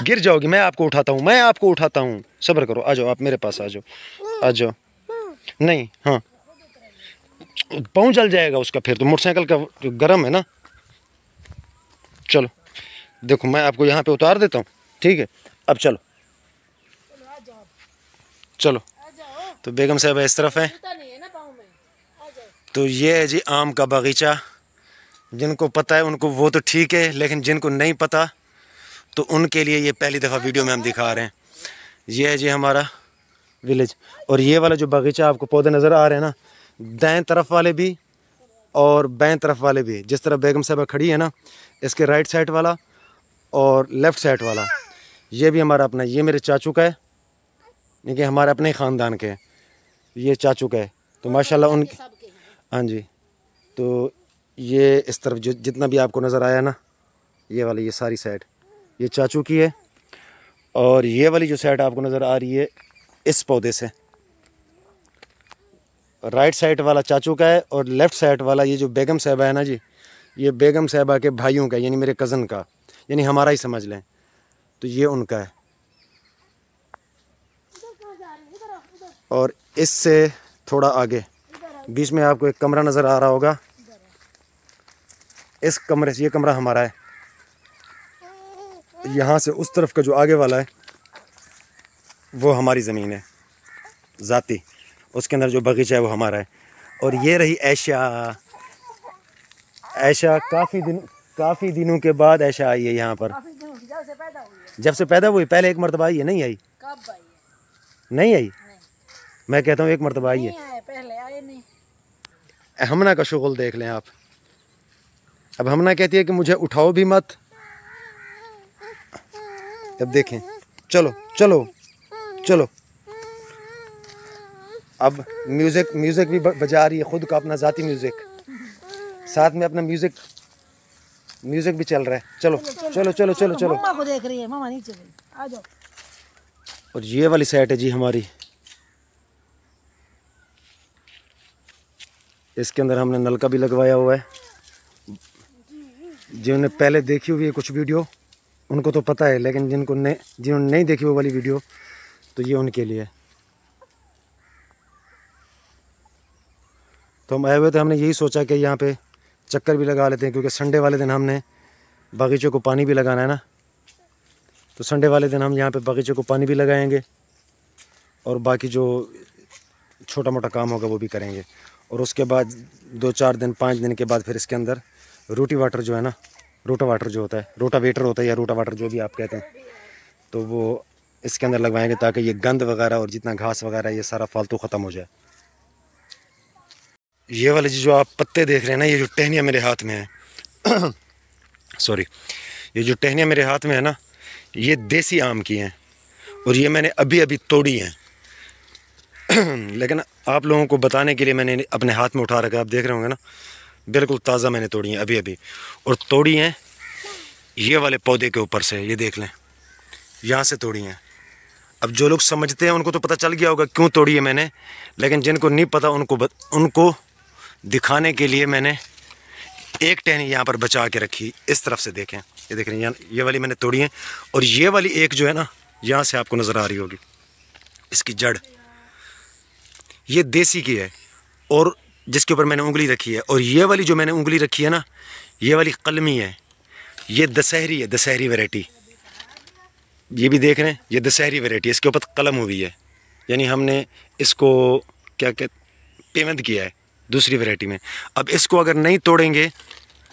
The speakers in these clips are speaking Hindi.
गिर जाओगी, मैं आपको उठाता हूँ, मैं आपको उठाता हूँ। सब्र करो, आ जाओ, आप मेरे पास आ जाओ, आ जाओ। नहीं, हाँ, पाँव जल जाएगा उसका, फिर तो मोटरसाइकिल का गर्म है ना। चलो देखो, मैं आपको यहाँ पे उतार देता हूँ, ठीक है। अब चलो चलो। तो बेगम साहब इस तरफ है। तो ये है जी आम का बागीचा। जिनको पता है उनको वो तो ठीक है, लेकिन जिनको नहीं पता तो उनके लिए ये पहली दफ़ा वीडियो में हम दिखा रहे हैं। ये है जी हमारा विलेज। और ये वाला जो बागीचा आपको पौधे नज़र आ रहे हैं ना, दाएं तरफ वाले भी और बाएं तरफ वाले भी, जिस तरह बेगम साहबा खड़ी है ना, इसके राइट साइड वाला और लेफ़्ट साइड वाला, ये भी हमारा अपना। ये मेरे चाचू का है, देखिए हमारे अपने ख़ानदान के, ये चाचू का है। तो माशाल्लाह उन, हाँ जी। तो ये इस तरफ जो जितना भी आपको नज़र आया ना, ये वाली, ये सारी साइड ये चाचू की है। और ये वाली जो साइड आपको नज़र आ रही है इस पौधे से, राइट साइड वाला चाचू का है और लेफ़्ट साइड वाला ये जो बेगम साहबा है ना जी, ये बेगम साहबा के भाइयों का, यानी मेरे कज़न का, यानी हमारा ही समझ लें। तो ये उनका है। और इससे थोड़ा आगे बीच में आपको एक कमरा नज़र आ रहा होगा, इस कमरे से, ये कमरा हमारा है। यहाँ से उस तरफ का जो आगे वाला है वो हमारी ज़मीन है ज़ाती, उसके अंदर जो बगीचा है वो हमारा है। और ये रही ऐशा। ऐशा काफ़ी दिनों के बाद ऐशा आई है यहाँ पर। जब से पैदा हुई, पहले एक मरतबा आई है, नहीं आई? कब आई है? नहीं आई? नहीं। मैं कहता हूँ एक मरतबा आई है, पहले आए नहीं। हमना का शुगल देख लें आप। अब हमना कहती है कि मुझे उठाओ भी मत। अब देखें, चलो चलो चलो। अब म्यूज़िक भी बजा रही है, खुद का अपना ज़ाती म्यूज़िक, साथ में अपना म्यूज़िक भी चल रहा है। चलो चलो चलो चलो चलो। मम्मा को देख रही है, मम्मा नीचे गई, आ जाओ। और ये वाली साइड है जी हमारी, इसके अंदर हमने नलका भी लगवाया हुआ है। जिन्होंने पहले देखी हुई है कुछ वीडियो उनको तो पता है, लेकिन जिन्होंने नहीं देखी वो वाली वीडियो, तो ये उनके लिए। तो हम आए हुए थे, हमने यही सोचा कि यहाँ पे चक्कर भी लगा लेते हैं, क्योंकि संडे वाले दिन हमने बागीचे को पानी भी लगाना है ना। तो संडे वाले दिन हम यहाँ पे बागीचे को पानी भी लगाएंगे और बाकी जो छोटा मोटा काम होगा वो भी करेंगे। और उसके बाद 2-4 दिन 5 दिन के बाद फिर इसके अंदर रोटी वाटर जो है ना, रोटावाटर जो होता है, रोटावेटर होता है या रोटावाटर जो भी आप कहते हैं, तो वो इसके अंदर लगवाएंगे ताकि ये गंद वगैरह और जितना घास वगैरह ये सारा फालतू ख़त्म हो जाए। ये वाले जो आप पत्ते देख रहे हैं ना, ये जो टहनियाँ मेरे हाथ में है सॉरी, ये जो टहनियाँ मेरे हाथ में है ना, ये देसी आम की हैं और ये मैंने अभी अभी तोड़ी हैं लेकिन आप लोगों को बताने के लिए मैंने अपने हाथ में उठा रखा है, आप देख रहे होंगे ना, बिल्कुल ताज़ा मैंने तोड़ी हैं अभी अभी। और तोड़ी हैं ये वाले पौधे के ऊपर से, ये देख लें, यहाँ से तोड़ी हैं। अब जो लोग समझते हैं उनको तो पता चल गया होगा क्यों तोड़ी है मैंने, लेकिन जिनको नहीं पता उनको दिखाने के लिए मैंने एक टहनी यहाँ पर बचा के रखी। इस तरफ से देखें, ये देख रहे हैं, ये वाली मैंने तोड़ी है। और ये वाली एक जो है ना, यहाँ से आपको नज़र आ रही होगी इसकी जड़, ये देसी की है और जिसके ऊपर मैंने उंगली रखी है। और ये वाली जो मैंने उंगली रखी है ना, ये वाली कलमी है, ये दशहरी है, दशहरी वैरायटी। ये भी देख रहे हैं, ये दशहरी वैरायटी, इसके ऊपर कलम हुई है, यानी हमने इसको क्या पेमेंट किया है दूसरी वैरायटी में। अब इसको अगर नहीं तोड़ेंगे,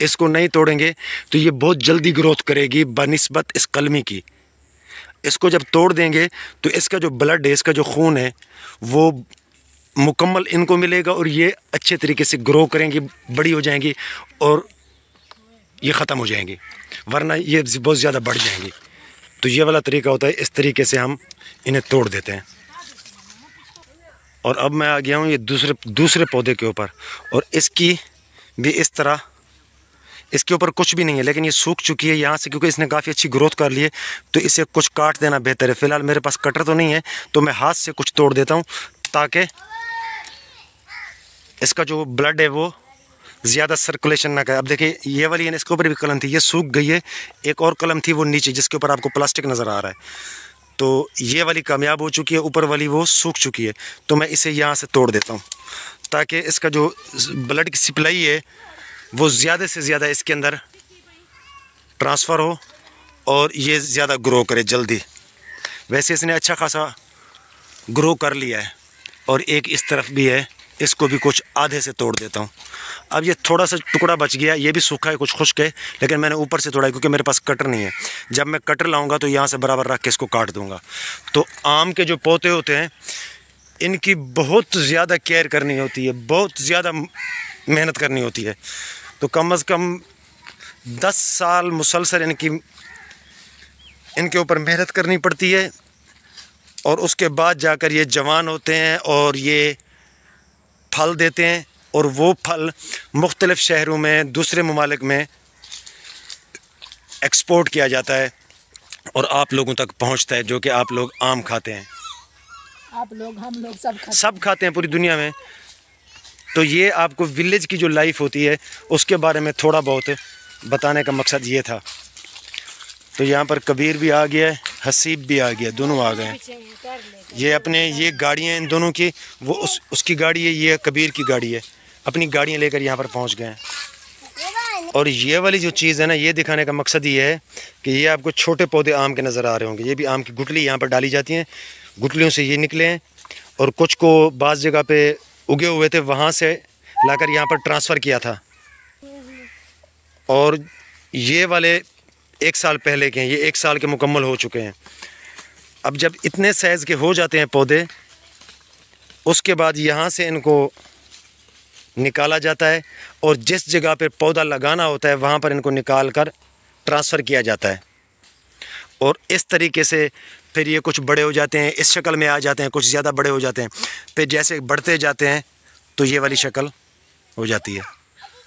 इसको नहीं तोड़ेंगे तो ये बहुत जल्दी ग्रोथ करेगी बनिस्बत इस कलमी की। इसको जब तोड़ देंगे तो इसका जो ब्लड है, इसका जो खून है, वो मुकम्मल इनको मिलेगा और ये अच्छे तरीके से ग्रो करेंगी, बड़ी हो जाएंगी और ये ख़त्म हो जाएंगी, वरना ये बहुत ज़्यादा बढ़ जाएंगी। तो ये वाला तरीका होता है, इस तरीके से हम इन्हें तोड़ देते हैं। और अब मैं आ गया हूँ ये दूसरे पौधे के ऊपर, और इसकी भी इस तरह, इसके ऊपर कुछ भी नहीं है, लेकिन ये सूख चुकी है यहाँ से, क्योंकि इसने काफ़ी अच्छी ग्रोथ कर ली है। तो इसे कुछ काट देना बेहतर है। फ़िलहाल मेरे पास कटर तो नहीं है, तो मैं हाथ से कुछ तोड़ देता हूँ ताकि इसका जो ब्लड है वो ज़्यादा सर्कुलेशन ना करे। अब देखिए ये वाली है, इसके ऊपर भी कलम थी, ये सूख गई है। एक और कलम थी वो नीचे, जिसके ऊपर आपको प्लास्टिक नज़र आ रहा है। तो ये वाली कामयाब हो चुकी है, ऊपर वाली वो सूख चुकी है। तो मैं इसे यहाँ से तोड़ देता हूँ ताकि इसका जो ब्लड की सप्लाई है वो ज़्यादा से ज़्यादा इसके अंदर ट्रांसफ़र हो और ये ज़्यादा ग्रो करे जल्दी। वैसे इसने अच्छा खासा ग्रो कर लिया है। और एक इस तरफ भी है, इसको भी कुछ आधे से तोड़ देता हूँ। अब ये थोड़ा सा टुकड़ा बच गया, ये भी सूखा है, कुछ खुश्क है, लेकिन मैंने ऊपर से तोड़ा है क्योंकि मेरे पास कटर नहीं है। जब मैं कटर लाऊंगा तो यहाँ से बराबर रख के इसको काट दूँगा। तो आम के जो पौधे होते हैं इनकी बहुत ज़्यादा केयर करनी होती है, बहुत ज़्यादा मेहनत करनी होती है। तो कम से कम 10 साल मुसलसल इनके ऊपर मेहनत करनी पड़ती है। और उसके बाद जाकर ये जवान होते हैं और ये फल देते हैं। और वो फल मुख्तलिफ़ शहरों में, दूसरे ममालिक में एक्सपोर्ट किया जाता है और आप लोगों तक पहुंचता है, जो कि आप लोग आम खाते हैं। आप लोग, हम लोग सब खाते हैं पूरी दुनिया में। तो ये आपको विलेज की जो लाइफ होती है उसके बारे में थोड़ा बहुत बताने का मकसद ये था। तो यहाँ पर कबीर भी आ गया है, हसीब भी आ गया, दोनों आ गए हैं। ये अपने ये गाड़ियाँ इन दोनों की, वो उसकी गाड़ी है, ये कबीर की गाड़ी है। अपनी गाड़ियाँ लेकर यहाँ पर पहुँच गए हैं। और ये वाली जो चीज़ है ना, ये दिखाने का मकसद ये है कि ये आपको छोटे पौधे आम के नज़र आ रहे होंगे। ये भी आम की गुठली यहाँ पर डाली जाती हैं, गुठलियों से ये निकले हैं। और कुछ को बाज़ जगह पे उगे हुए थे, वहाँ से लाकर यहाँ पर ट्रांसफ़र किया था। और ये वाले 1 साल पहले के हैं, ये 1 साल के मुकम्मल हो चुके हैं। अब जब इतने साइज़ के हो जाते हैं पौधे, उसके बाद यहाँ से इनको निकाला जाता है और जिस जगह पे पौधा लगाना होता है वहाँ पर इनको निकाल कर ट्रांसफ़र किया जाता है। और इस तरीके से फिर ये कुछ बड़े हो जाते हैं, इस शक्ल में आ जाते हैं, कुछ ज़्यादा बड़े हो जाते हैं। फिर जैसे बढ़ते जाते हैं तो ये वाली शक्ल हो जाती है।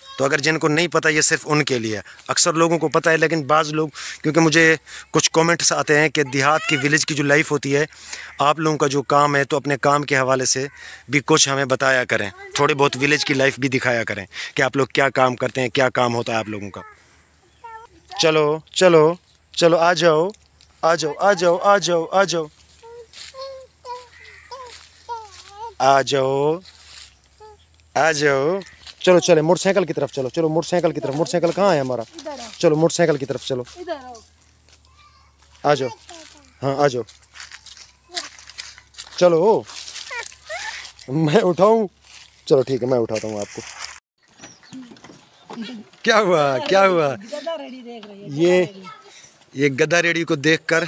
तो अगर जिनको नहीं पता, ये सिर्फ उनके लिए है। अक्सर लोगों को पता है, लेकिन बाज़ लोग, क्योंकि मुझे कुछ कमेंट्स आते हैं कि देहात की, विलेज की जो लाइफ होती है, आप लोगों का जो काम है, तो अपने काम के हवाले से भी कुछ हमें बताया करें, थोड़ी बहुत विलेज की लाइफ भी दिखाया करें कि आप लोग क्या काम करते हैं, क्या काम होता है आप लोगों का। चलो चलो चलो, आ जाओ आ जाओ आ जाओ आ जाओ आ जाओ आ जाओ आ जाओ। चलो चले मोटरसाइकिल की तरफ, चलो चलो मोटरसाइकिल की तरफ। मोटरसाइकिल कहाँ है हमारा? चलो मोटरसाइकिल की तरफ चलो, आ जाओ। हाँ आ जाओ, चलो मैं उठाऊं? चलो ठीक है, मैं उठाता हूँ आपको। क्या हुआ क्या हुआ? ये गधा रेडी को देखकर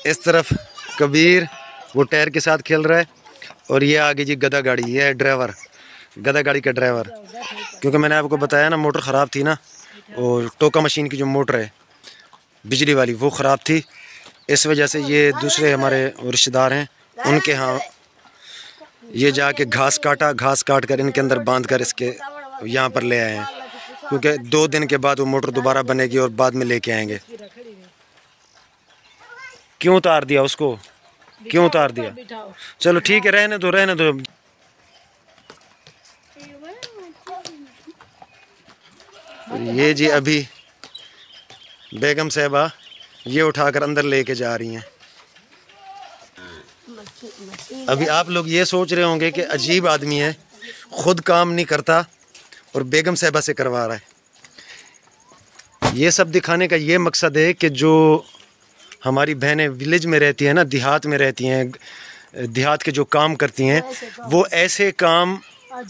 इस तरफ कबीर वो टायर के साथ खेल रहा है और ये आगे जी गधा गाड़ी, ये है ड्राइवर, गधा गाड़ी का ड्राइवर। क्योंकि मैंने आपको बताया ना, मोटर ख़राब थी ना, और टोका मशीन की जो मोटर है बिजली वाली, वो ख़राब थी। इस वजह से ये दूसरे हमारे रिश्तेदार हैं, उनके यहाँ ये जाके घास काटा, घास काट कर इनके अंदर बांध कर इसके यहाँ पर ले आए हैं। क्योंकि 2 दिन के बाद वो मोटर दोबारा बनेगी और बाद में लेके आएंगे। क्यों उतार दिया उसको? क्यों उतार दिया? चलो ठीक है, रहने दो रहने दो। ये जी अभी बेगम साहिबा ये उठाकर अंदर लेके जा रही हैं। अभी आप लोग ये सोच रहे होंगे कि अजीब आदमी है, खुद काम नहीं करता और बेगम साहिबा से करवा रहा है। ये सब दिखाने का ये मकसद है कि जो हमारी बहनें विलेज में रहती हैं ना, देहात में रहती हैं, देहात के जो काम करती हैं, वो ऐसे काम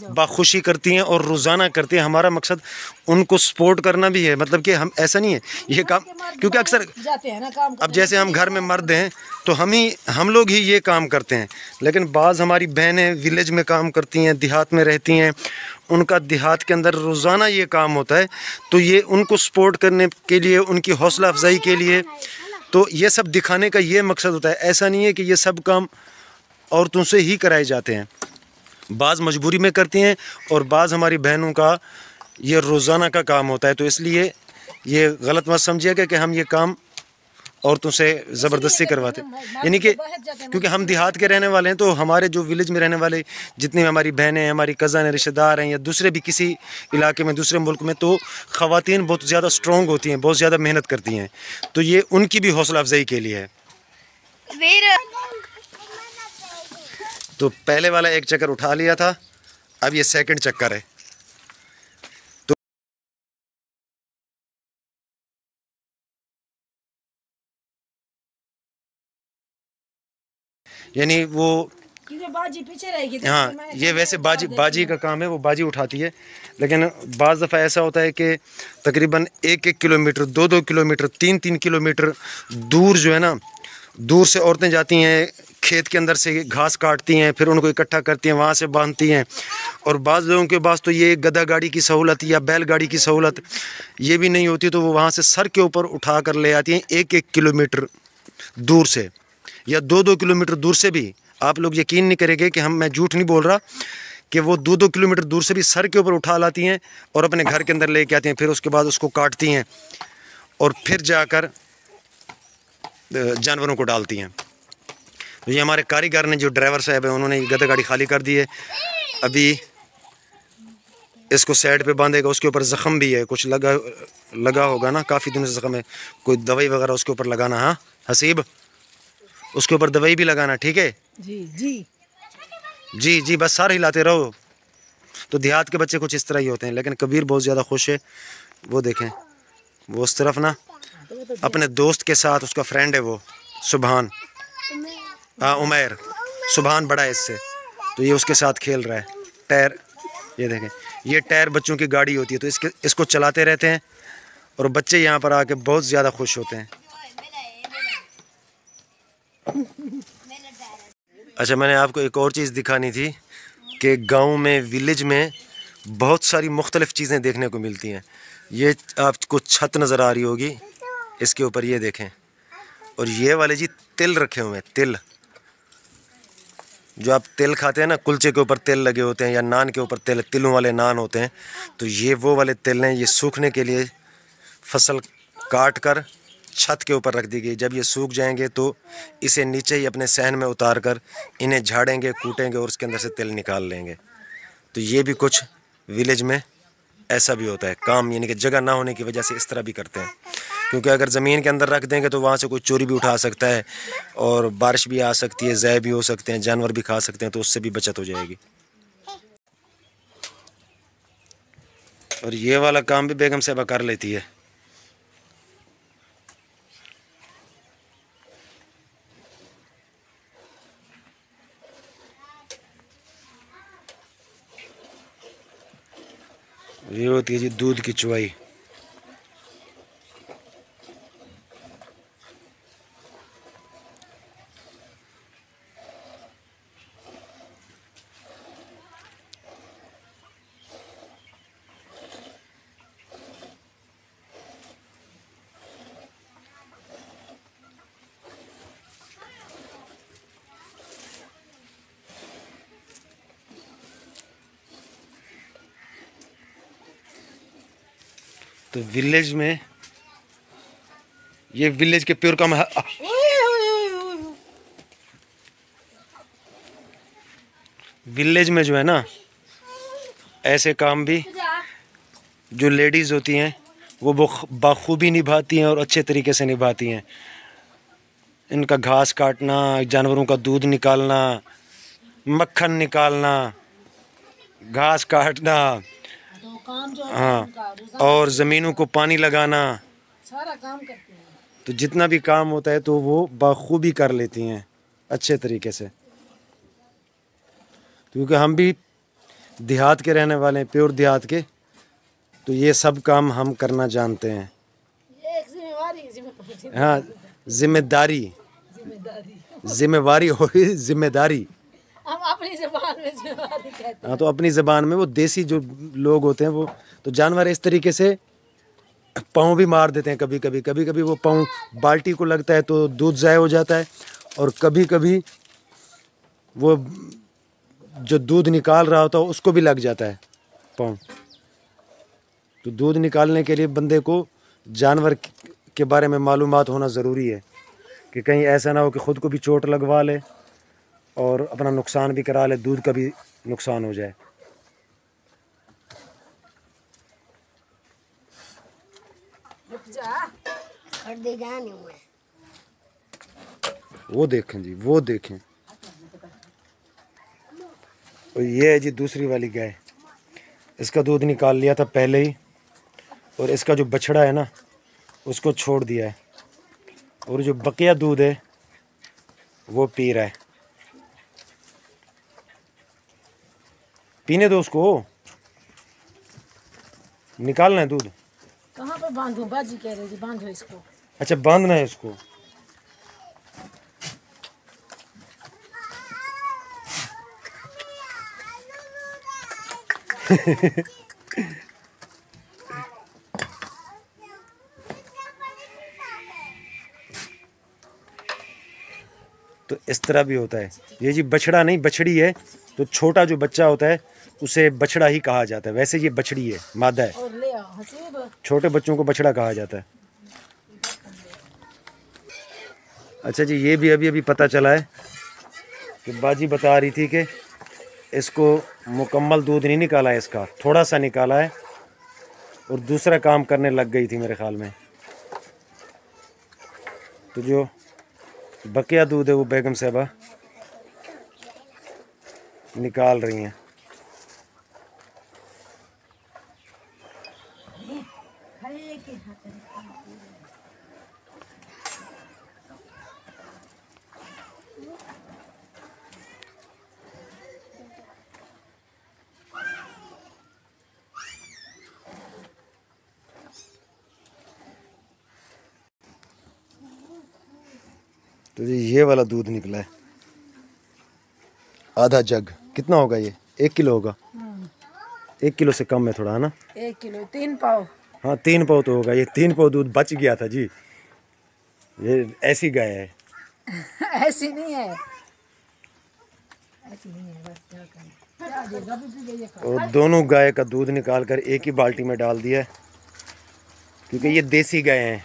बाखुशी करती हैं और रोज़ाना करती हैं। हमारा मकसद उनको सपोर्ट करना भी है। मतलब कि हम, ऐसा नहीं है ये काम, क्योंकि अक्सर जाते हैं ना काम, अब जैसे हम घर में मर्द हैं तो हम लोग ही ये काम करते हैं, लेकिन बाज़ हमारी बहनें विलेज में काम करती हैं, देहात में रहती हैं, उनका देहात के अंदर रोज़ाना ये काम होता है। तो ये उनको सपोर्ट करने के लिए, उनकी हौसला अफजाई के लिए, तो ये सब दिखाने का ये मकसद होता है। ऐसा नहीं है कि ये सब काम औरतों से ही कराए जाते हैं, बाज़ मजबूरी में करती हैं और बाज़ हमारी बहनों का ये रोज़ाना का काम होता है। तो इसलिए ये गलत मत समझिएगा कि हम ये काम औरतों से ज़बरदस्ती करवाते, यानी कि क्योंकि हम देहात के रहने वाले हैं, तो हमारे जो विलेज में रहने वाले जितनी भी हमारी बहनें हैं, हमारी कज़न हैं, रिश्तेदार हैं, या दूसरे भी किसी इलाके में, दूसरे मुल्क में, तो ख़वातीन बहुत ज़्यादा स्ट्रॉन्ग होती हैं, बहुत ज़्यादा मेहनत करती हैं। तो ये उनकी भी हौसला अफजाई के लिए है। तो पहले वाला एक चक्कर उठा लिया था, अब ये सेकंड चक्कर है। यानी वो बाजी पीछे रहेगी। हाँ, ये वैसे बाजी का काम है, वो बाजी उठाती है। लेकिन बाज़ दफ़ा ऐसा होता है कि तकरीबन 1-1 किलोमीटर, 2-2 किलोमीटर, 3-3 किलोमीटर दूर जो है ना, दूर से औरतें जाती हैं, खेत के अंदर से घास काटती हैं, फिर उनको इकट्ठा करती हैं, वहाँ से बांधती हैं। और बाज़ लोगों के पास तो ये गधा गाड़ी की सहूलत या बैलगाड़ी की सहूलत ये भी नहीं होती, तो वो वहाँ से सर के ऊपर उठा कर ले आती हैं 1-1 किलोमीटर दूर से, या 2-2 किलोमीटर दूर से भी। आप लोग यकीन नहीं करेंगे कि मैं झूठ नहीं बोल रहा, कि वो 2-2 किलोमीटर दूर से भी सर के ऊपर उठा लाती हैं और अपने घर के अंदर लेके आती हैं। फिर उसके बाद उसको काटती हैं और फिर जाकर जानवरों को डालती हैं। तो ये हमारे कारीगर ने, जो ड्राइवर साहब है, उन्होंने गधा गाड़ी खाली कर दी है। अभी इसको साइड पे बांधेगा। उसके ऊपर ज़ख़म भी है, कुछ लगा होगा ना, काफ़ी दिनों से ज़ख़म है, कोई दवाई वगैरह उसके ऊपर लगाना। हाँ हसीब, उसके ऊपर दवाई भी लगाना, ठीक है? जी जी जी जी, बस सारे हिलाते रहो। तो देहात के बच्चे कुछ इस तरह ही होते हैं। लेकिन कबीर बहुत ज़्यादा खुश है। वो देखें, वो उस तरफ ना अपने दोस्त के साथ, उसका फ्रेंड है वो सुबहान, हाँ उमैर, सुबहान बड़ा है इससे, तो ये उसके साथ खेल रहा है। टायर, ये देखें, ये टायर बच्चों की गाड़ी होती है, तो इसको चलाते रहते हैं और बच्चे यहाँ पर आके बहुत ज़्यादा खुश होते हैं। अच्छा, मैंने आपको एक और चीज़ दिखानी थी कि गांव में, विलेज में बहुत सारी मुख्तलिफ़ चीज़ें देखने को मिलती हैं। ये आपको छत नज़र आ रही होगी, इसके ऊपर ये देखें, और ये वाले जी तिल रखे हुए हैं। तिल, जो आप तिल खाते हैं ना, कुलचे के ऊपर तिल लगे होते हैं, या नान के ऊपर तिलों वाले नान होते हैं, तो ये वो वाले तिल हैं। ये सूखने के लिए फसल काट कर छत के ऊपर रख दी गई। जब ये सूख जाएंगे तो इसे नीचे ही अपने सहन में उतार कर इन्हें झाड़ेंगे, कूटेंगे और उसके अंदर से तिल निकाल लेंगे। तो ये भी कुछ विलेज में ऐसा भी होता है काम, यानी कि जगह ना होने की वजह से इस तरह भी करते हैं। क्योंकि अगर ज़मीन के अंदर रख देंगे तो वहाँ से कोई चोरी भी उठा सकता है, और बारिश भी आ सकती है, ज़ाय भी हो सकते हैं, जानवर भी खा सकते हैं, तो उससे भी बचत हो जाएगी। और ये वाला काम भी बेगम साहबा कर लेती है। ये होती है जी दूध की चुवाई। तो विलेज में, ये विलेज के प्योर काम है। विलेज में जो है ना, ऐसे काम भी जो लेडीज़ होती हैं वो बाखूबी निभाती हैं और अच्छे तरीके से निभाती हैं। इनका घास काटना, जानवरों का दूध निकालना, मक्खन निकालना, घास काटना, तो काम जो है हाँ, और ज़मीनों को पानी लगाना, सारा काम करते हैं। तो जितना भी काम होता है तो वो बाखूबी कर लेती हैं अच्छे तरीके से। क्योंकि हम भी देहात के रहने वाले हैं, प्योर देहात के, तो ये सब काम हम करना जानते हैं। ये एक जिम्मेवारी हाँ, जिम्मेदारी, जिम्मेवारी हो गई जिम्मेदारी। हम अपनी ज़बान में जिम्मेवारी कहते हैं। हाँ, तो अपनी ज़बान में वो देसी जो लोग होते हैं, वो तो जानवर इस तरीके से पाँव भी मार देते हैं। कभी कभी वो पाँव बाल्टी को लगता है तो दूध ज़ाय हो जाता है, और कभी कभी वो जो दूध निकाल रहा होता है उसको भी लग जाता है पाँव। तो दूध निकालने के लिए बंदे को जानवर के बारे में मालूमात होना ज़रूरी है। कि कहीं ऐसा ना हो कि ख़ुद को भी चोट लगवा ले और अपना नुकसान भी करा ले, दूध का भी नुकसान हो जाए। वो देखें जी, वो देखें। और ये है जी दूसरी वाली गाय, इसका दूध निकाल लिया था पहले ही, और इसका जो बछड़ा है ना उसको छोड़ दिया है, और जो बकिया दूध है वो पी रहा है। पीने दो उसको, निकालना है दूध। कहाँ पर बांधूं? बाजी कह रही थी बांधो इसको। अच्छा, बांधना है इसको। तो इस तरह भी होता है। ये जी बछड़ा नहीं, बछड़ी है। तो छोटा जो बच्चा होता है उसे बछड़ा ही कहा जाता है। वैसे ये बछड़ी है, मादा है। और ले आओ हसीब। छोटे बच्चों को बछड़ा कहा जाता है। अच्छा जी, ये भी अभी अभी पता चला है कि बाजी बता रही थी कि इसको मुकम्मल दूध नहीं निकाला है, इसका थोड़ा सा निकाला है और दूसरा काम करने लग गई थी मेरे ख्याल में। तो जो बकिया दूध है वो बेगम साहबा निकाल रही हैं। तो ये वाला दूध निकला है, आधा जग। कितना होगा ये? 1 किलो होगा। 1 किलो से कम है थोड़ा, है ना? 1 किलो 3 पाव। हाँ, 3 पाव तो होगा। ये 3 पाव दूध बच गया था जी। ये ऐसी गाय है। ऐसी नहीं है, ऐसी नहीं है, बस क्या करें। और दोनों गाय का दूध निकाल कर एक ही बाल्टी में डाल दिया है, क्योंकि ये देसी गाय हैं।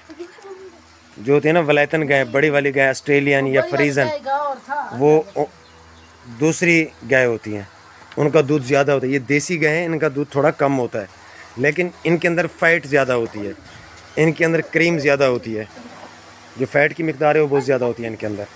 जो होती है ना वलायतन गाय, बड़ी वाली गाय ऑस्ट्रेलियन या फ्रीजन, वो दूसरी गाय होती हैं, उनका दूध ज़्यादा होता है। ये देसी गाय हैं, इनका दूध थोड़ा कम होता है, लेकिन इनके अंदर फ़ैट ज़्यादा होती है, इनके अंदर क्रीम ज़्यादा होती है। जो फ़ैट की मिकदार है वो बहुत ज़्यादा होती है इनके अंदर।